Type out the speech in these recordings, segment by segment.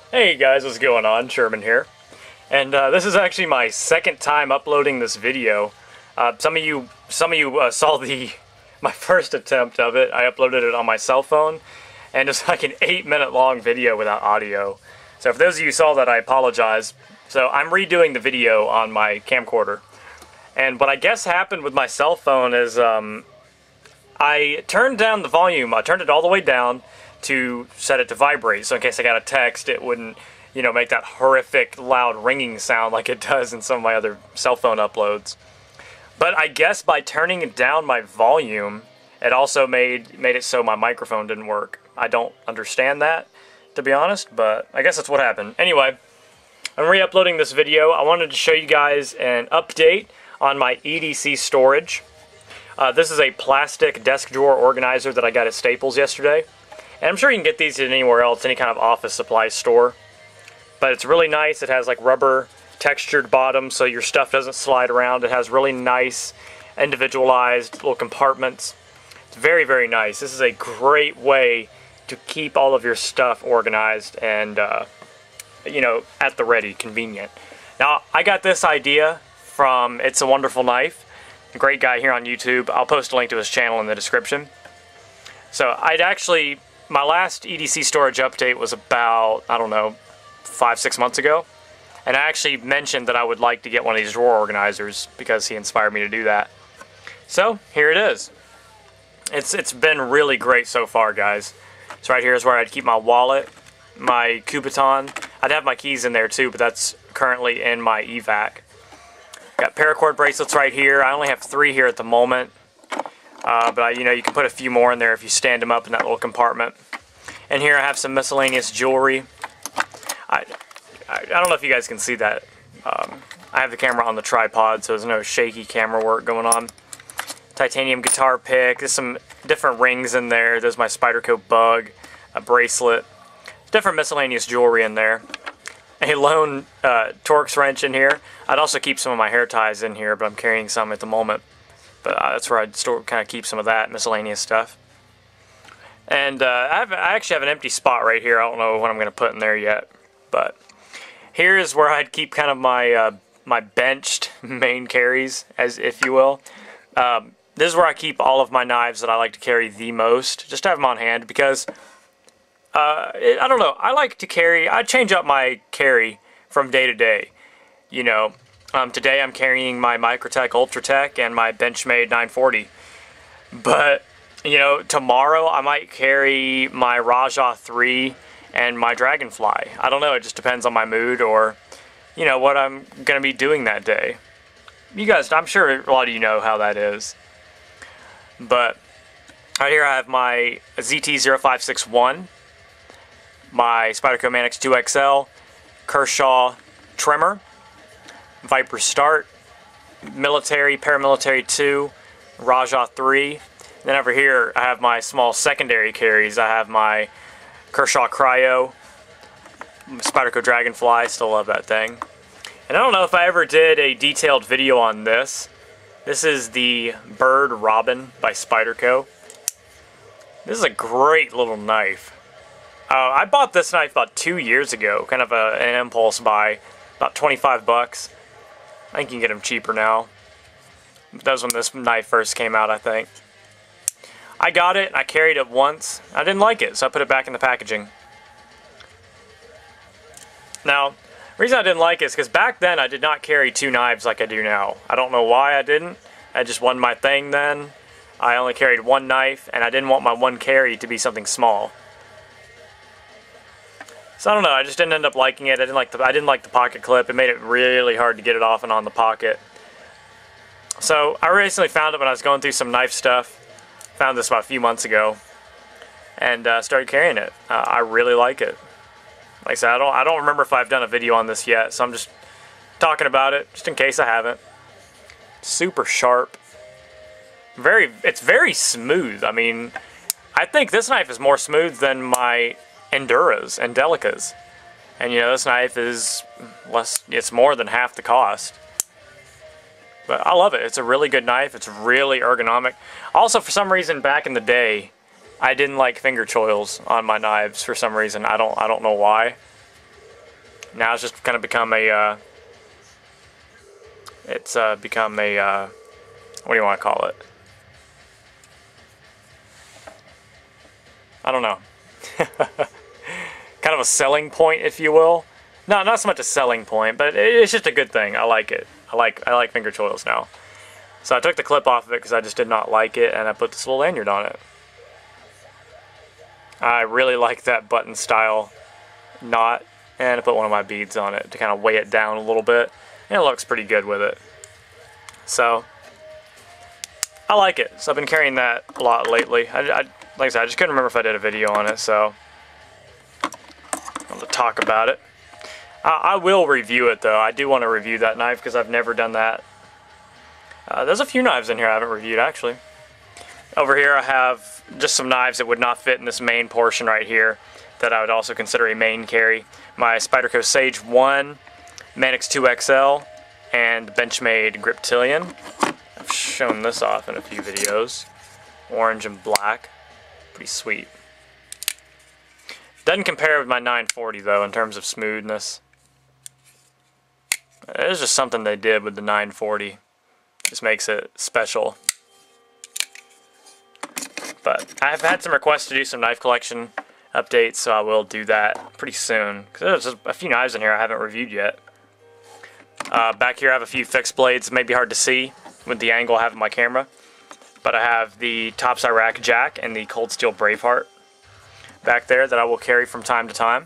Hey guys, what's going on? Sherman here. And this is actually my second time uploading this video. Some of you saw my first attempt of it. I uploaded it on my cell phone, and it's like an 8-minute long video without audio. So for those of you who saw that, I apologize. So I'm redoing the video on my camcorder. And what I guess happened with my cell phone is I turned down the volume. I turned it all the way down to set it to vibrate, so in case I got a text, it wouldn't, make that horrific loud ringing sound like it does in some of my other cell phone uploads. But I guess by turning down my volume, it also made it so my microphone didn't work. I don't understand that, to be honest, but I guess that's what happened. Anyway, I'm re-uploading this video. I wanted to show you guys an update on my EDC Storage. This is a plastic desk drawer organizer that I got at Staples yesterday. And I'm sure you can get these at anywhere else, any kind of office supply store. But it's really nice. It has like rubber textured bottom so your stuff doesn't slide around. It has really nice individualized little compartments. It's very, very nice. This is a great way to keep all of your stuff organized and, at the ready, convenient. Now, I got this idea from It's a Wonderful Knife. A great guy here on YouTube. I'll post a link to his channel in the description. So my last EDC Storage update was about, 5-6 months ago. And I actually mentioned that I would like to get one of these drawer organizers because he inspired me to do that. So, here it is. It's been really great so far, guys. So right here is where I'd keep my wallet, my Kubotan. I'd have my keys in there too, but that's currently in my evac. Got paracord bracelets right here. I only have 3 here at the moment. But you can put a few more in there if you stand them up in that little compartment. And here I have some miscellaneous jewelry. I don't know if you guys can see that. I have the camera on the tripod, so there's no shaky camera work going on. Titanium guitar pick. There's some different rings in there. There's my Spyderco bug, a bracelet, different miscellaneous jewelry in there. A lone Torx wrench in here. I'd also keep some of my hair ties in here, but I'm carrying some at the moment. But that's where I'd kind of keep some of that miscellaneous stuff. And I actually have an empty spot right here. I don't know what I'm going to put in there yet. But here is where I'd keep kind of my my benched main carries, as if you will. This is where I keep all of my knives that I like to carry the most. Just to have them on hand because, I don't know, I change up my carry from day to day, Today I'm carrying my Microtech Ultratech and my Benchmade 940. But, tomorrow I might carry my Rajah 3 and my Dragonfly. I don't know, it just depends on my mood or, what I'm going to be doing that day. You guys, I'm sure a lot of you know how that is. But, right here I have my ZT-0561, my Spyderco Manix 2XL, Kershaw trimmer, Viper Start, Military, Paramilitary 2, Rajah 3. Then over here I have my small secondary carries. I have my Kershaw Cryo, Spyderco Dragonfly, still love that thing. And I don't know if I ever did a detailed video on this. This is the Bird Robin by Spyderco. This is a great little knife. I bought this knife about 2 years ago, kind of an impulse buy, about 25 bucks. I think you can get them cheaper now. That was when this knife first came out, I think. I got it, I carried it once. I didn't like it, so I put it back in the packaging. Now, the reason I didn't like it is because back then I did not carry 2 knives like I do now. I don't know why I didn't. I just wasn't my thing then. I only carried 1 knife, and I didn't want my one carry to be something small. So I don't know, I just didn't end up liking it. I didn't like the pocket clip. It made it really hard to get it off and on the pocket. So I recently found it when I was going through some knife stuff. Found this about a few months ago and started carrying it. I really like it. Like I said, I don't remember if I've done a video on this yet, so I'm just talking about it just in case I haven't. Super sharp. It's very smooth. I mean, I think this knife is more smooth than my Enduras and Delicas. And this knife is it's more than half the cost. But I love it. It's a really good knife. It's really ergonomic. Also, for some reason, back in the day, I didn't like finger choils on my knives for some reason. I don't know why. Now it's just kind of become a, what do you want to call it? I don't know. Kind of a selling point, if you will. No, not so much a selling point, but it's just a good thing. I like it. I like finger choils now. So I took the clip off of it because I just did not like it, and I put this little lanyard on it. I really like that button style knot, and I put one of my beads on it to kind of weigh it down a little bit, and it looks pretty good with it. So I like it. So I've been carrying that a lot lately. Like I said, I just couldn't remember if I did a video on it, so I'll talk about it. I will review it though. I do want to review that knife because I've never done that. There's a few knives in here I haven't reviewed actually. Over here I have just some knives that would not fit in this main portion right here that I would also consider a main carry. My Spyderco Sage 1, Manix 2XL, and Benchmade Griptilian. I've shown this off in a few videos. Orange and black. Pretty sweet. Doesn't compare with my 940 though in terms of smoothness. It's just something they did with the 940. Just makes it special. But I've had some requests to do some knife collection updates, so I will do that pretty soon. Because there's just a few knives in here I haven't reviewed yet. Back here I have a few fixed blades. It may be hard to see with the angle I have in my camera. But I have the Tops Iraq Jack and the Cold Steel Braveheart back there that I will carry from time to time.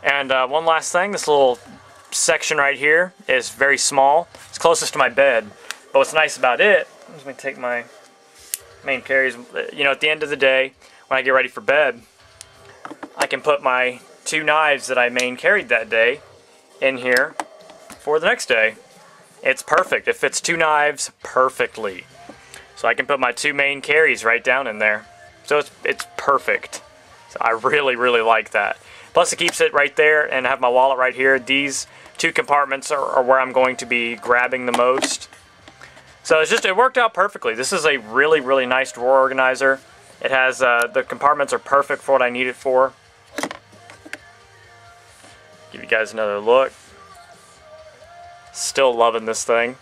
And one last thing, this little section right here is very small. It's closest to my bed. But what's nice about it, let me take my main carries. You know, at the end of the day, when I get ready for bed, I can put my two knives that I main carried that day in here for the next day. It's perfect. It fits two knives perfectly. So I can put my two main carries right down in there. So it's perfect. So I really, really like that. Plus it keeps it right there, and I have my wallet right here. These two compartments are where I'm going to be grabbing the most. So it worked out perfectly. This is a really, really nice drawer organizer. It has, the compartments are perfect for what I need it for. Give you guys another look. Still loving this thing.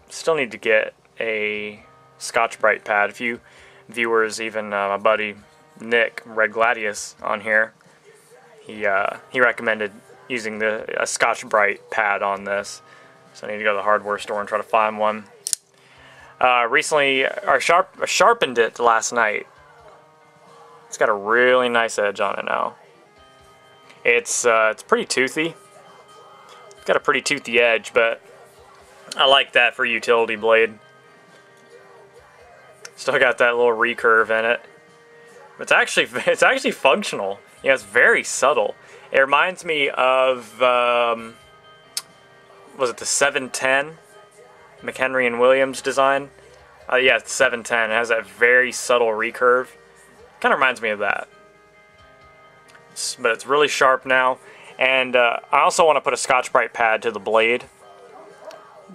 Still need to get a Scotch-Brite pad. A few viewers, even my buddy Nick, Red Gladius, on here, he recommended using a Scotch-Brite pad on this. So I need to go to the hardware store and try to find one. Recently, I sharpened it last night. It's got a really nice edge on it now. It's pretty toothy. It's got a pretty toothy edge, but I like that for a utility blade. Still got that little recurve in it. It's actually functional. You know, it's very subtle. It reminds me of was it the 710 McHenry and Williams design? Yeah, it's 710. It has that very subtle recurve. Kind of reminds me of that. But it's really sharp now. And I also want to put a Scotch-Brite pad to the blade.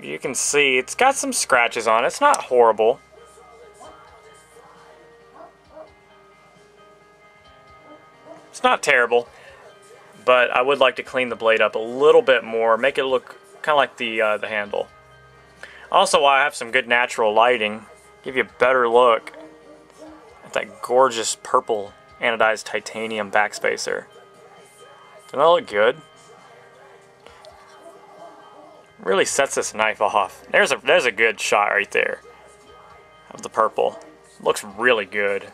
You can see it's got some scratches on it. It's not horrible. It's not terrible. But I would like to clean the blade up a little bit more. Make it look kind of like the handle. Also, while I have some good natural lighting, give you a better look at that gorgeous purple anodized titanium backspacer. Doesn't that look good? Really sets this knife off. There's a good shot right there of the purple. Looks really good.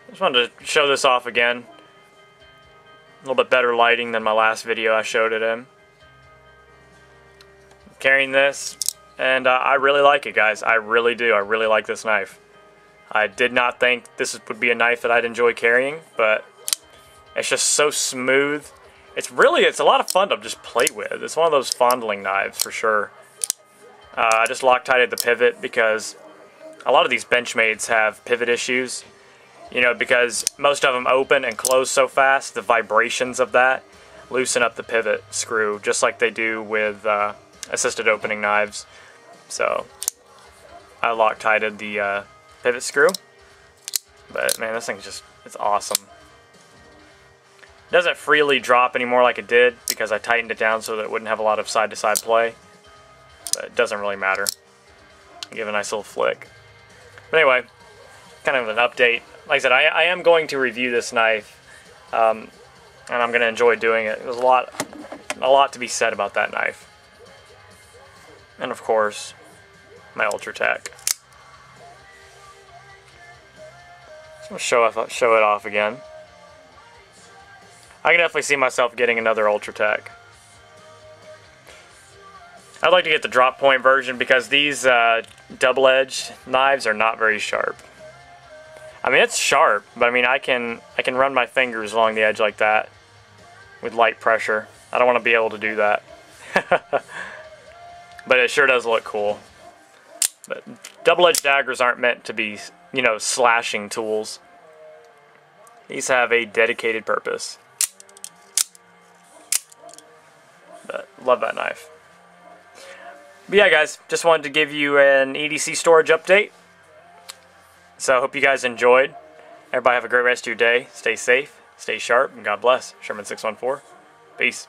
Just wanted to show this off again. A little bit better lighting than my last video I showed it in. I'm carrying this, and I really like it, guys. I really do. I really like this knife. I did not think this would be a knife that I'd enjoy carrying, but it's just so smooth. It's a lot of fun to just play with. It's one of those fondling knives for sure. I just Loctited the pivot because a lot of these Benchmades have pivot issues. You know, because most of them open and close so fast, the vibrations of that loosen up the pivot screw, just like they do with assisted opening knives. So I Loctited the pivot screw. But man, this thing's just, it's awesome. It doesn't freely drop anymore like it did because I tightened it down so that it wouldn't have a lot of side-to-side play. But it doesn't really matter. Give a nice little flick. But anyway, kind of an update. Like I said, I am going to review this knife, and I'm going to enjoy doing it. There's a lot to be said about that knife. And of course, my Ultratech. So I'll show it off again. I can definitely see myself getting another Ultratech. I'd like to get the drop point version because these double-edged knives are not very sharp. I mean, it's sharp, but I mean, I can run my fingers along the edge like that with light pressure. I don't want to be able to do that. But it sure does look cool. But double-edged daggers aren't meant to be, you know, slashing tools. These have a dedicated purpose. But love that knife. But yeah, guys, just wanted to give you an EDC Storage update. So I hope you guys enjoyed. Everybody have a great rest of your day. Stay safe, stay sharp, and God bless. Sherman614. Peace.